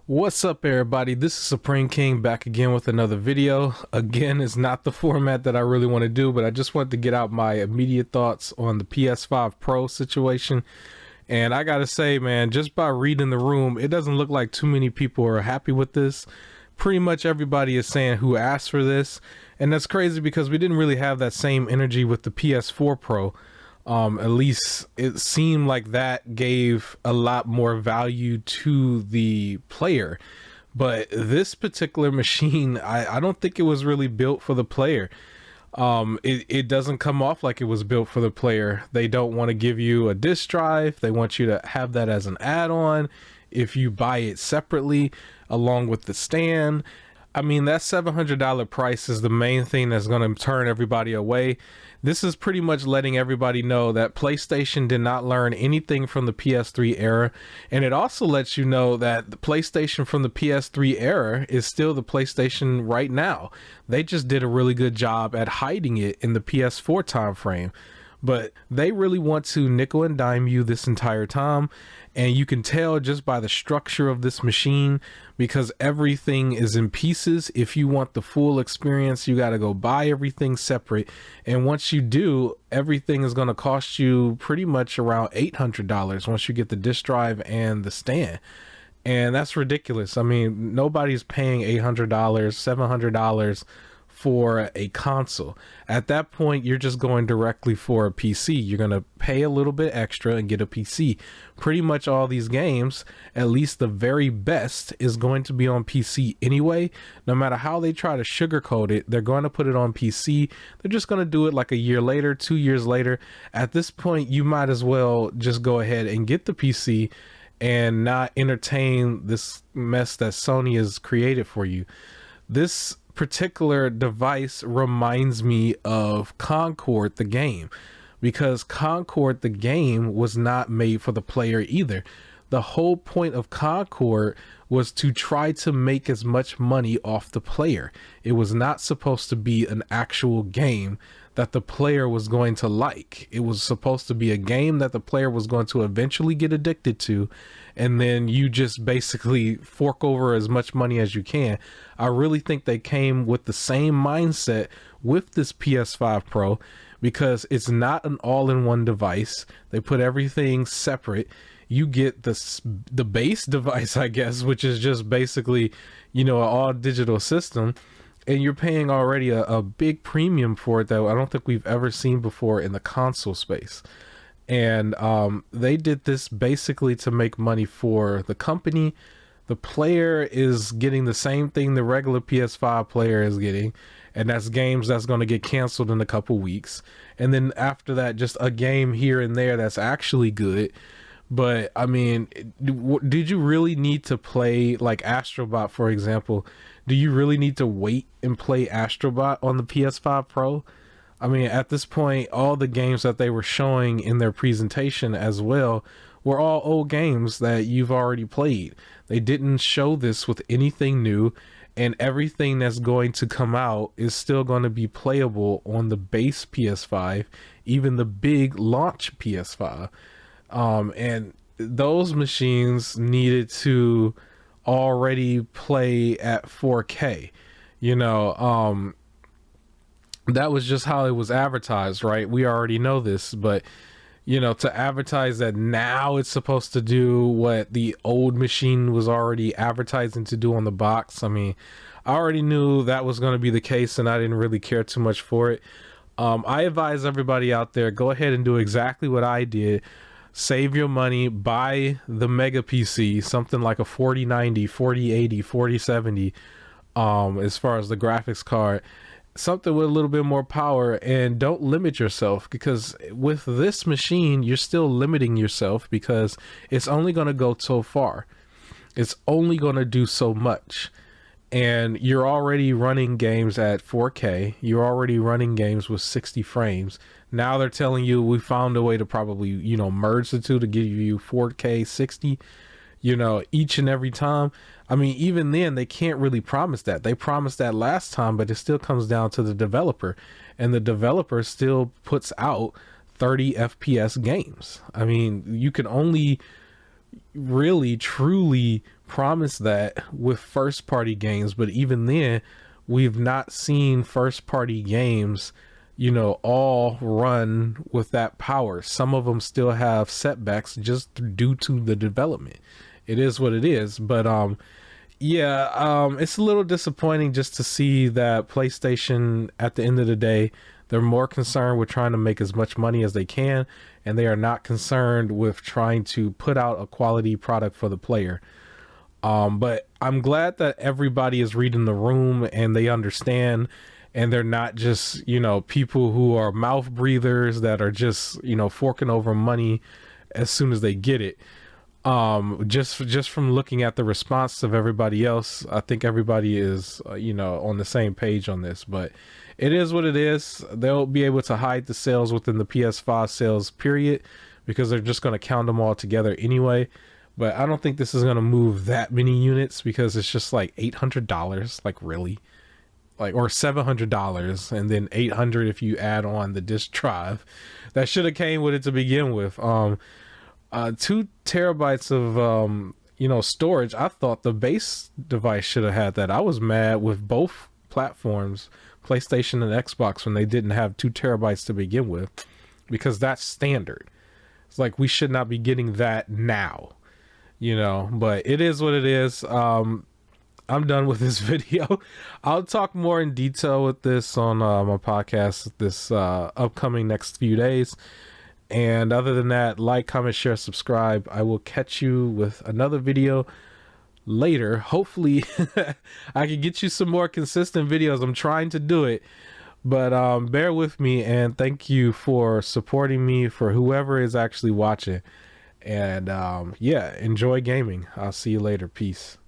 What's up, everybody? This is Supreme King back again with another video. Again, it's not the format that I really want to do, but I just wanted to get out my immediate thoughts on the PS5 Pro situation. And I gotta say, man, just by reading the room, it doesn't look like too many people are happy with this. Pretty much everybody is saying who asked for this, and that's crazy because we didn't really have that same energy with the PS4 Pro. At least it seemed like that gave a lot more value to the player. But this particular machine, I don't think it was really built for the player. It doesn't come off like it was built for the player. They don't want to give you a disk drive. They want you to have that as an add-on if you buy it separately along with the stand. I mean, that $700 price is the main thing that's going to turn everybody away. This is pretty much letting everybody know that PlayStation did not learn anything from the PS3 era. And it also lets you know that the PlayStation from the PS3 era is still the PlayStation right now. They just did a really good job at hiding it in the PS4 time frame. But they really want to nickel and dime you this entire time, and you can tell just by the structure of this machine because everything is in pieces. If you want the full experience, you got to go buy everything separate, and once you do, everything is going to cost you pretty much around $800 once you get the disk drive and the stand. And that's ridiculous. I mean, nobody's paying $800, $700 for a console. At that point, you're just going directly for a PC. You're going to pay a little bit extra and get a PC. Pretty much all these games, at least the very best, is going to be on PC anyway. No matter how they try to sugarcoat it, they're going to put it on PC. They're just going to do it like a year later, 2 years later. At this point, you might as well just go ahead and get the PC and not entertain this mess that Sony has created for you. This particular device reminds me of Concord the game, because Concord the game was not made for the player either. The whole point of Concord was to try to make as much money off the player. It was not supposed to be an actual game that the player was going to like. It was supposed to be a game that the player was going to eventually get addicted to, and then you just basically fork over as much money as you can. I really think they came with the same mindset with this PS5 Pro, because it's not an all-in-one device. They put everything separate. You get the base device, I guess, which is just basically, you know, an all digital system, and you're paying already a big premium for it that I don't think we've ever seen before in the console space. And they did this basically to make money for the company. The player is getting the same thing the regular PS5 player is getting, and that's games that's going to get canceled in a couple weeks. And then after that, just a game here and there that's actually good. But I mean, did you really need to play like Astrobot, for example? Do you really need to wait and play Astrobot on the PS5 Pro? I mean, at this point, all the games that they were showing in their presentation as well were all old games that you've already played. They didn't show this with anything new, and everything that's going to come out is still going to be playable on the base PS5, even the big launch PS5. And those machines needed to already play at 4K. You know, that was just how it was advertised, right? We already know this, but you know, to advertise that now it's supposed to do what the old machine was already advertising to do on the box. I mean, I already knew that was going to be the case, and I didn't really care too much for it. I advise everybody out there, go ahead and do exactly what I did. Save your money, buy the Mega PC, something like a 4090, 4080, 4070, as far as the graphics card, something with a little bit more power, and don't limit yourself, because with this machine, you're still limiting yourself because it's only going to go so far. It's only going to do so much. And you're already running games at 4K. You're already running games with 60 frames. Now they're telling you we found a way to probably, you know, merge the two to give you 4K 60, you know, each and every time. I mean, even then, they can't really promise that. They promised that last time, but it still comes down to the developer. And the developer still puts out 30 FPS games. I mean, you can only really truly promised that with first party games, but even then we've not seen first party games, you know, all run with that power. Some of them still have setbacks just due to the development. It is what it is. But yeah, it's a little disappointing just to see that PlayStation, at the end of the day, they're more concerned with trying to make as much money as they can, and they are not concerned with trying to put out a quality product for the player. But I'm glad that everybody is reading the room and they understand, and they're not just, you know, people who are mouth breathers that are just, you know, forking over money as soon as they get it. Just from looking at the response of everybody else, I think everybody is, you know, on the same page on this. But it is what it is. They'll be able to hide the sales within the PS5 sales period because they're just going to count them all together anyway. But I don't think this is going to move that many units because it's just like $800, like really, like, or $700 and then 800 if you add on the disk drive that should have came with it to begin with. 2 terabytes of you know, storage. I thought the base device should have had that. I was mad with both platforms, PlayStation and Xbox, when they didn't have 2 terabytes to begin with, because that's standard. It's like we should not be getting that now, you know. But it is what it is. I'm done with this video. I'll talk more in detail with this on my podcast this upcoming next few days. And other than that, like, comment, share, subscribe. I will catch you with another video later. Hopefully I can get you some more consistent videos. I'm trying to do it, but bear with me, and thank you for supporting me, for whoever is actually watching. And yeah, enjoy gaming. I'll see you later. Peace.